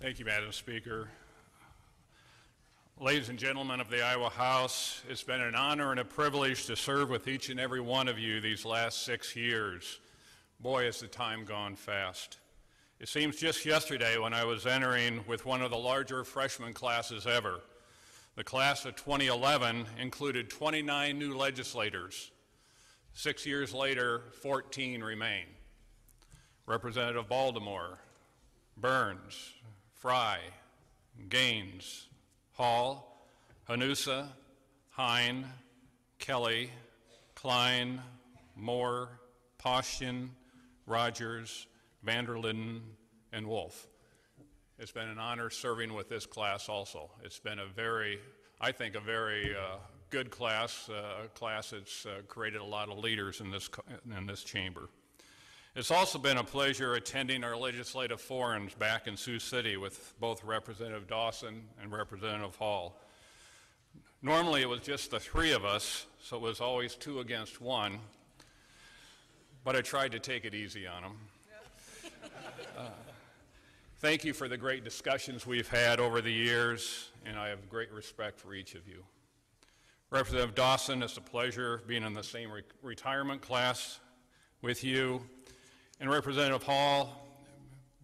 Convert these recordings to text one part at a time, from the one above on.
Thank you, Madam Speaker. Ladies and gentlemen of the Iowa House, it's been an honor and a privilege to serve with each and every one of you these last 6 years. Boy, has the time gone fast. It seems just yesterday when I was entering with one of the larger freshman classes ever. The class of 2011 included 29 new legislators. 6 years later, 14 remain. Representative Baltimore, Burns, Fry, Gaines, Hall, Hanusa, Hine, Kelly, Klein, Moore, Postian, Rogers, Vanderlinden, and Wolf. It's been an honor serving with this class also. It's been I think a very good class, a class that's created a lot of leaders in this chamber. It's also been a pleasure attending our legislative forums back in Sioux City with both Representative Dawson and Representative Hall. Normally it was just the three of us, so it was always 2 against 1, but I tried to take it easy on them. Thank you for the great discussions we've had over the years, and I have great respect for each of you. Representative Dawson, it's a pleasure being in the same retirement class with you. And Representative Hall,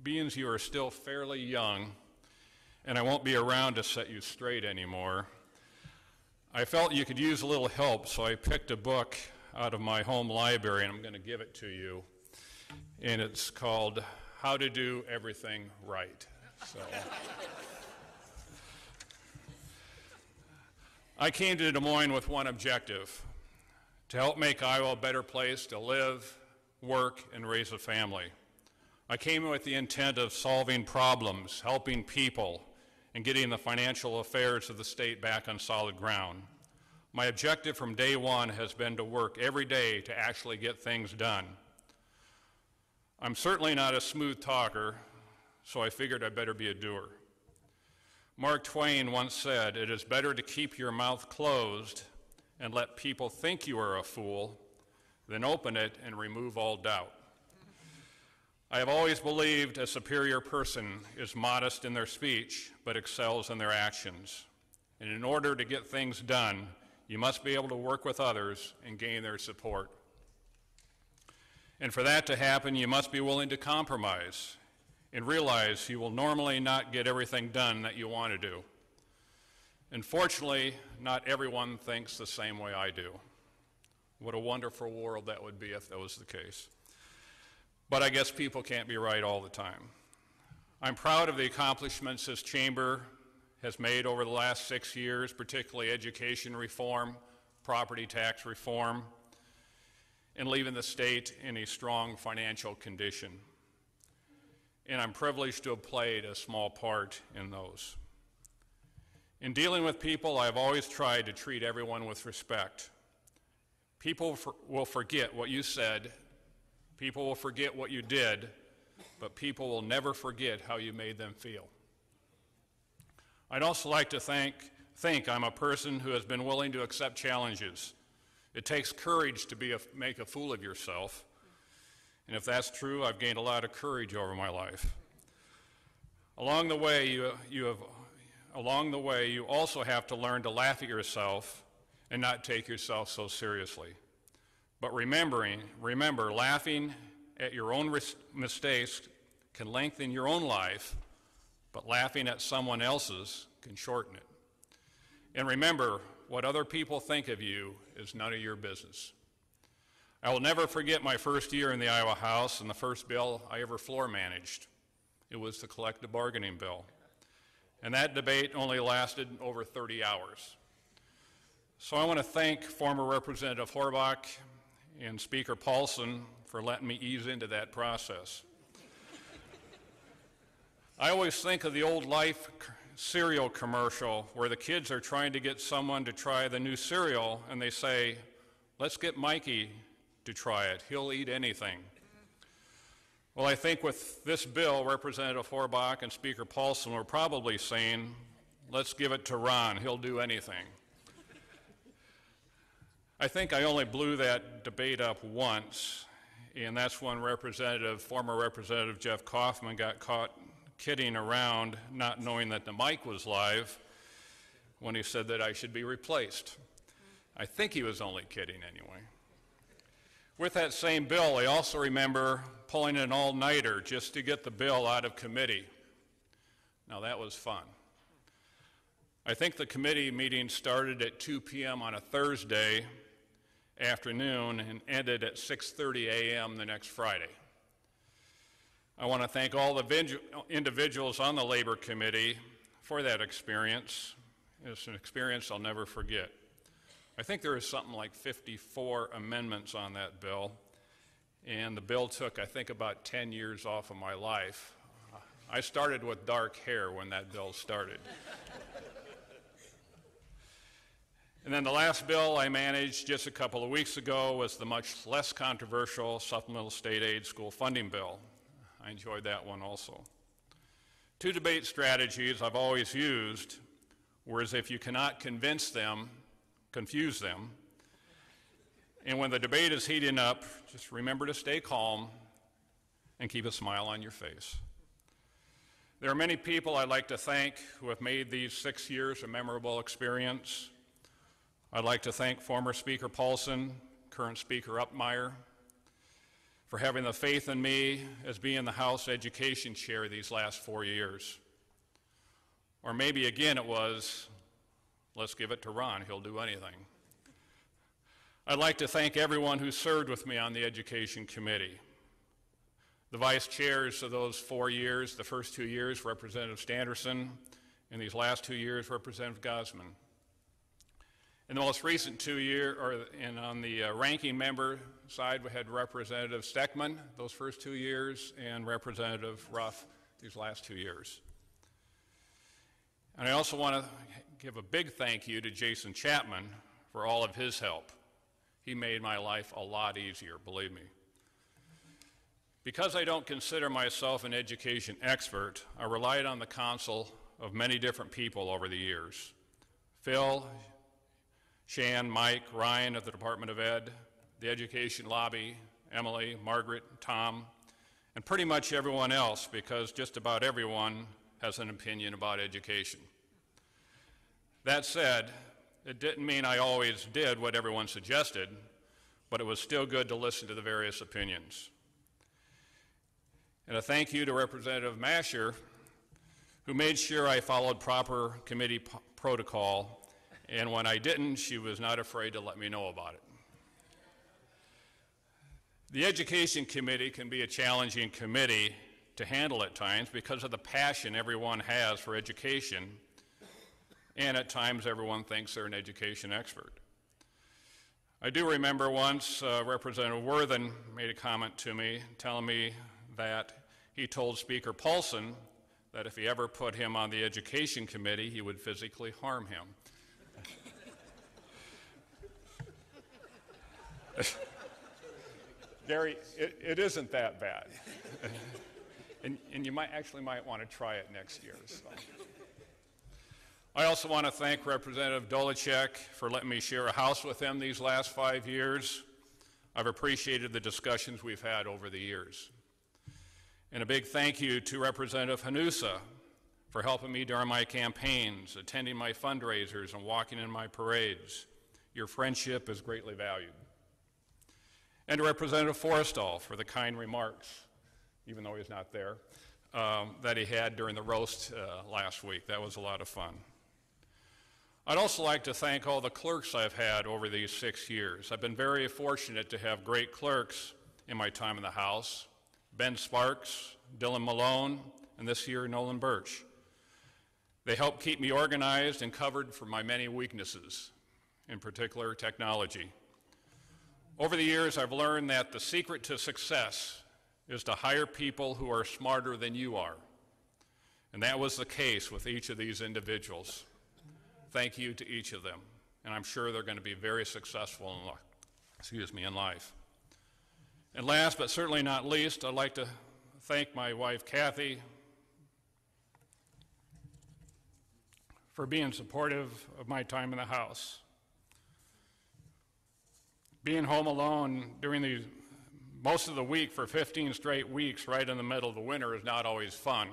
being you are still fairly young, and I won't be around to set you straight anymore, I felt you could use a little help, so I picked a book out of my home library, and I'm going to give it to you. And it's called How to Do Everything Right. So, I came to Des Moines with one objective: to help make Iowa a better place to live, work, and raise a family. I came with the intent of solving problems, helping people, and getting the financial affairs of the state back on solid ground. My objective from day one has been to work every day to actually get things done. I'm certainly not a smooth talker, so I figured I'd better be a doer. Mark Twain once said, "It is better to keep your mouth closed and let people think you are a fool than open it and remove all doubt." I have always believed a superior person is modest in their speech, but excels in their actions. And in order to get things done, you must be able to work with others and gain their support. And for that to happen, you must be willing to compromise and realize you will normally not get everything done that you want to do. Unfortunately, not everyone thinks the same way I do. What a wonderful world that would be if that was the case. But I guess people can't be right all the time. I'm proud of the accomplishments this chamber has made over the last 6 years, particularly education reform, property tax reform, and leaving the state in a strong financial condition. And I'm privileged to have played a small part in those. In dealing with people, I've always tried to treat everyone with respect. People will forget what you said, people will forget what you did, but people will never forget how you made them feel. I'd also like to think I'm a person who has been willing to accept challenges. It takes courage to make a fool of yourself, and if that's true, I've gained a lot of courage over my life. Along the way, you also have to learn to laugh at yourself and not take yourself so seriously. But remember, laughing at your own mistakes can lengthen your own life, but laughing at someone else's can shorten it. And remember, what other people think of you is none of your business. I will never forget my first year in the Iowa House and the first bill I ever floor managed. It was the collective bargaining bill. And that debate only lasted over 30 hours. So I want to thank former Representative Horbach and Speaker Paulson for letting me ease into that process. I always think of the old Life cereal commercial where the kids are trying to get someone to try the new cereal and they say, "Let's get Mikey to try it. He'll eat anything." Well, I think with this bill, Representative Horbach and Speaker Paulson were probably saying, "Let's give it to Ron. He'll do anything." I think I only blew that debate up once, and that's when former Representative Jeff Kaufman got caught kidding around, not knowing that the mic was live, when he said that I should be replaced. I think he was only kidding anyway. With that same bill, I also remember pulling an all-nighter just to get the bill out of committee. Now that was fun. I think the committee meeting started at 2 p.m. on a Thursday afternoon and ended at 6:30 a.m. the next Friday. I want to thank all the individuals on the Labor Committee for that experience. It's an experience I'll never forget. I think there was something like 54 amendments on that bill, and the bill took, I think, about 10 years off of my life. I started with dark hair when that bill started. And then the last bill I managed just a couple of weeks ago was the much less controversial Supplemental State Aid School Funding Bill. I enjoyed that one also. Two debate strategies I've always used were as if you cannot convince them, confuse them. And when the debate is heating up, just remember to stay calm and keep a smile on your face. There are many people I'd like to thank who have made these 6 years a memorable experience. I'd like to thank former Speaker Paulson, current Speaker Upmeyer, for having the faith in me as being the House Education Chair these last 4 years. Or maybe again it was, let's give it to Ron, he'll do anything. I'd like to thank everyone who served with me on the Education Committee. The vice chairs of those 4 years, the first 2 years, Representative Standerson, and these last 2 years, Representative Gosman. In the most recent 2 years, and on the ranking member side, we had Representative Steckman those first 2 years, and Representative Ruff these last 2 years. And I also want to give a big thank you to Jason Chapman for all of his help. He made my life a lot easier, believe me. Because I don't consider myself an education expert, I relied on the counsel of many different people over the years. Phil, Shan, Mike, Ryan at the Department of Ed, the Education Lobby, Emily, Margaret, Tom, and pretty much everyone else, because just about everyone has an opinion about education. That said, it didn't mean I always did what everyone suggested, but it was still good to listen to the various opinions. And a thank you to Representative Masher, who made sure I followed proper committee protocol, and when I didn't, she was not afraid to let me know about it. The Education Committee can be a challenging committee to handle at times because of the passion everyone has for education, and at times everyone thinks they're an education expert. I do remember once Representative Worthen made a comment to me telling me that he told Speaker Paulson that if he ever put him on the Education Committee, he would physically harm him. Gary, it isn't that bad. and you might want to try it next year. So. I also want to thank Representative Dolacek for letting me share a house with him these last 5 years. I've appreciated the discussions we've had over the years. And a big thank you to Representative Hanusa for helping me during my campaigns, attending my fundraisers, and walking in my parades. Your friendship is greatly valued. And to Representative Forrestal for the kind remarks, even though he's not there, that he had during the roast last week. That was a lot of fun. I'd also like to thank all the clerks I've had over these 6 years. I've been very fortunate to have great clerks in my time in the House. Ben Sparks, Dylan Malone, and this year Nolan Birch. They help keep me organized and covered for my many weaknesses, in particular technology. Over the years, I've learned that the secret to success is to hire people who are smarter than you are. And that was the case with each of these individuals. Thank you to each of them. And I'm sure they're going to be very successful in life. And last but certainly not least, I'd like to thank my wife, Kathy, for being supportive of my time in the House. Being home alone during most of the week for 15 straight weeks right in the middle of the winter is not always fun.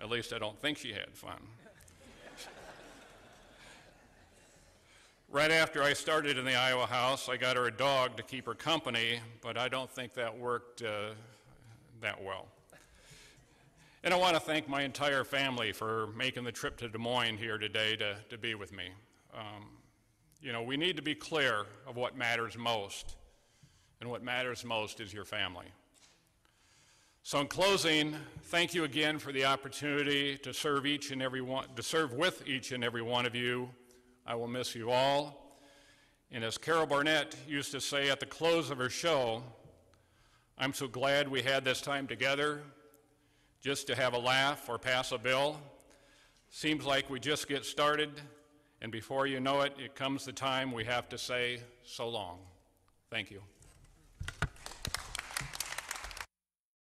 At least I don't think she had fun. Right after I started in the Iowa House, I got her a dog to keep her company, but I don't think that worked that well. And I want to thank my entire family for making the trip to Des Moines here today to be with me. You know, we need to be clear of what matters most, and what matters most is your family. So in closing, thank you again for the opportunity to serve with each and every one of you. I will miss you all. And as Carol Barnett used to say at the close of her show, I'm so glad we had this time together just to have a laugh or pass a bill. Seems like we just get started, and before you know it, it comes the time we have to say so long. Thank you.